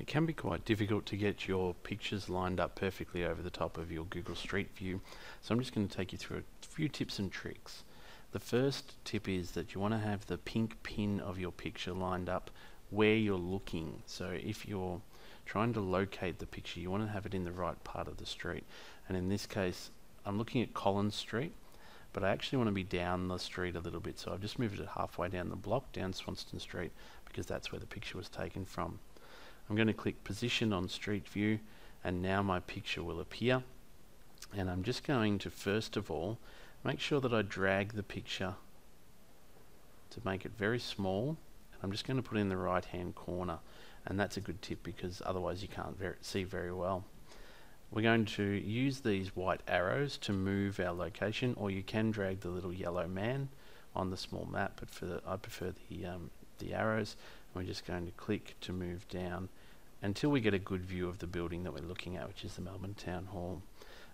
It can be quite difficult to get your pictures lined up perfectly over the top of your Google Street View, so I'm just going to take you through a few tips and tricks. The first tip is that you want to have the pink pin of your picture lined up where you're looking. So if you're trying to locate the picture, you want to have it in the right part of the street. And in this case, I'm looking at Collins Street, but I actually want to be down the street a little bit, so I've just moved it halfway down the block, down Swanston Street, because that's where the picture was taken from. I'm going to click Position on Street View, and now my picture will appear. And I'm just going to, first of all, make sure that I drag the picture to make it very small. And I'm just going to put it in the right hand corner, and that's a good tip because otherwise you can't see very well. We're going to use these white arrows to move our location, or you can drag the little yellow man on the small map, but I prefer the arrows. We're just going to click to move down until we get a good view of the building that we're looking at, which is the Melbourne Town Hall.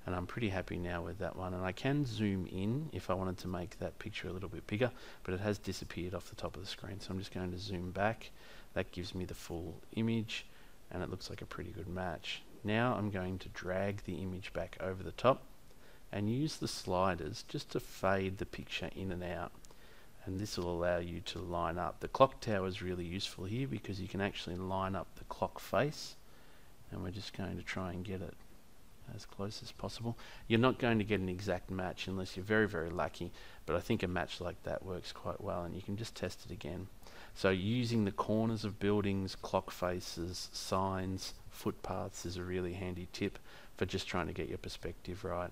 And I'm pretty happy now with that one, and I can zoom in if I wanted to make that picture a little bit bigger, but it has disappeared off the top of the screen, so I'm just going to zoom back. That gives me the full image, and it looks like a pretty good match. Now I'm going to drag the image back over the top and use the sliders just to fade the picture in and out, and this will allow you to line up. The clock tower is really useful here because you can actually line up the clock face, and we're just going to try and get it as close as possible. You're not going to get an exact match unless you're very, very lucky, but I think a match like that works quite well, and you can just test it again. So using the corners of buildings, clock faces, signs, footpaths is a really handy tip for just trying to get your perspective right.